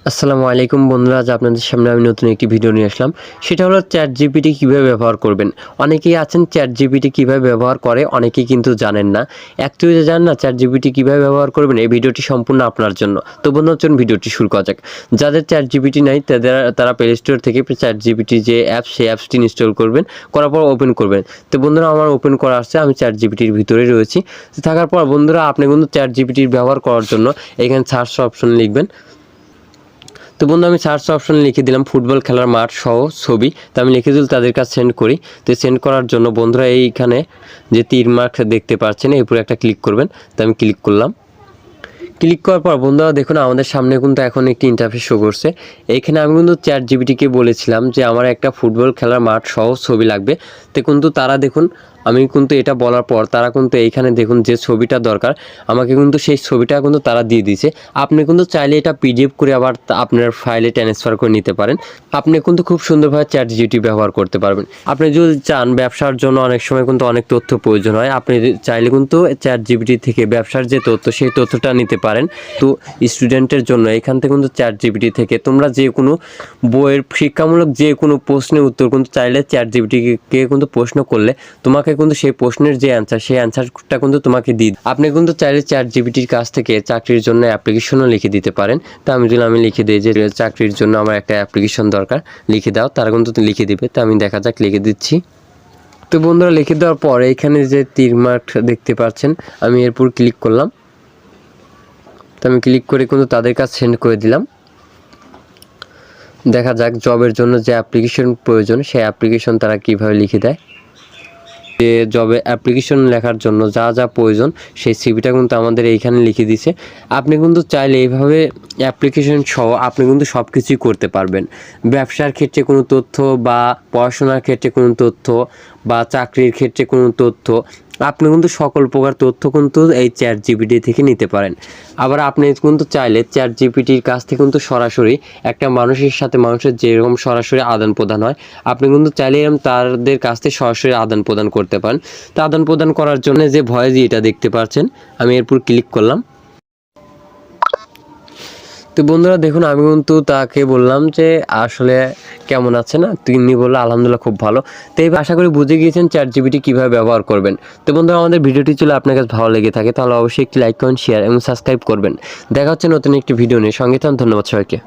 আসসালামু আলাইকুম বন্ধুরা, আজ আপনাদের সামনে আমি নতুন একটি ভিডিও নিয়ে আসলাম। সেটা হলো চ্যাট জিপিটি কীভাবে ব্যবহার করবেন। অনেকেই আছেন চ্যাট জিপিটি কীভাবে ব্যবহার করে অনেকেই কিন্তু জানেন না। অ্যাকচুয়ালি জানেন না চ্যাট জিপিটি কীভাবে ব্যবহার করবেন, এই ভিডিওটি সম্পূর্ণ আপনার জন্য। তো বন্ধুরা চলুন ভিডিওটি শুরু করা যাক। যাদের চ্যাট জিপিটি নাই তারা প্লে স্টোর থেকে চ্যাট জিপিটি যে অ্যাপস সেই অ্যাপসটি ইনস্টল করবেন, করার পর ওপেন করবেন। তো বন্ধুরা আমার ওপেন করা আসছে, আমি চ্যাট জিপিটির ভিতরে রয়েছি। তো থাকার পর বন্ধুরা আপনি কিন্তু চ্যাট জিপিটির ব্যবহার করার জন্য এখানে সার্চ অপশন লিখবেন। তো বন্ধু আমি সার্চ অপশনে লিখে দিলাম ফুটবল খেলার মাঠ সহ ছবি। তো আমি লিখে দিল তাদের কাছে সেন্ড করি। তো সেন্ড করার জন্য বন্ধুরা এইখানে যে তীর মার্ক দেখতে পাচ্ছেন এর উপরে একটা ক্লিক করবেন। তো আমি ক্লিক করলাম। ক্লিক করার পর বন্ধুরা দেখুন আমাদের সামনে কিন্তু এখন একটি ইন্টারফেস শো করছে। এইখানে আমি কিন্তু চ্যাট জিপিটিকে বলেছিলাম যে আমার একটা ফুটবল খেলার মাঠ সহ ছবি লাগবে। তো কিন্তু তারা দেখুন আমি কিন্তু এটা বলার পর তারা কিন্তু এইখানে দেখুন যে ছবিটা দরকার আমাকে কিন্তু সেই ছবিটা কিন্তু তারা দিয়ে দিয়েছে। আপনি কিন্তু চাইলে এটা পিডিএফ করে আবার আপনার ফাইলে ট্রান্সফার করে নিতে পারেন। আপনি কিন্তু খুব সুন্দরভাবে চ্যাট জিপিটি ব্যবহার করতে পারবেন। আপনি যদি চান ব্যবসার জন্য অনেক সময় কিন্তু অনেক তথ্য প্রয়োজন হয়, আপনি চাইলে কিন্তু চ্যাট জিপিটি থেকে ব্যবসার যে তথ্য সেই তথ্যটা নিতে পারেন। তো স্টুডেন্টের জন্য এখান থেকে কিন্তু চ্যাট জিপিটি থেকে তোমরা যে কোনো বইয়ের শিক্ষামূলক যে কোনো প্রশ্নের উত্তর কিন্তু চাইলে চ্যাট জিপিটিকে কিন্তু প্রশ্ন করলে তোমাকে কিন্তু সেই প্রশ্নের যে অ্যান্সার সেই অ্যান্সারটা কিন্তু তোমাকে দিই। আপনি কিন্তু চাইলে চ্যাট জিপিটির কাছ থেকে চাকরির জন্য অ্যাপ্লিকেশনও লিখে দিতে পারেন। তা আমি লিখে দিই যে চাকরির জন্য আমার একটা অ্যাপ্লিকেশন দরকার, লিখে দাও, তারা কিন্তু লিখে দিবে। তো আমি দেখা যাক লিখে দিচ্ছি। তো বন্ধুরা লিখে দেওয়ার পর এখানে যে তীর মার্ক দেখতে পাচ্ছেন আমি এরপর ক্লিক করলাম। তো আমি ক্লিক করে কিন্তু তাদের কাছে সেন্ড করে দিলাম। দেখা যাক জবের জন্য যে অ্যাপ্লিকেশন প্রয়োজন সেই অ্যাপ্লিকেশন তারা কিভাবে লিখে দেয়। যে জবে অ্যাপ্লিকেশন লেখার জন্য যা যা প্রয়োজন সেই সিভিটা কিন্তু আমাদের এইখানে লিখে দিছে। আপনি কিন্তু চাইলে এইভাবে অ্যাপ্লিকেশন সহ আপনি কিন্তু সব কিছুই করতে পারবেন। ব্যবসার ক্ষেত্রে কোনো তথ্য বা পড়াশোনার ক্ষেত্রে কোনো তথ্য বা চাকরির ক্ষেত্রে কোনো তথ্য আপনি কিন্তু সকল প্রকার তথ্য কিন্তু এই চ্যাট জিপিটি থেকে নিতে পারেন। আবার আপনি কিন্তু চাইলে চ্যাট জিপিটির কাছ থেকে কিন্তু সরাসরি একটা মানুষের সাথে মানুষের যেরকম সরাসরি আদান প্রদান হয় আপনি কিন্তু চাইলে এরকম তাদের কাছ থেকে সরাসরি আদান প্রদান করতে পারেন। তো আদান প্রদান করার জন্য যে ভয়েস এটা দেখতে পাচ্ছেন আমি এরপর ক্লিক করলাম। তো বন্ধুরা দেখুন আমি কিন্তু তাকে বললাম যে আসলে কেমন আছে না, তিনি বললো আলহামদুলিল্লাহ খুব ভালো। তো এই আশা করি বুঝে গিয়েছেন চ্যাট জিপিটি কীভাবে ব্যবহার করবেন। তো বন্ধুরা আমাদের ভিডিওটি চলে আপনার কাছে ভালো লেগে থাকে তাহলে অবশ্যই একটি লাইক করেন, শেয়ার এবং সাবস্ক্রাইব করবেন। দেখা হচ্ছে নতুন একটি ভিডিও নিয়ে, সঙ্গে থাকুন। ধন্যবাদ সবাইকে।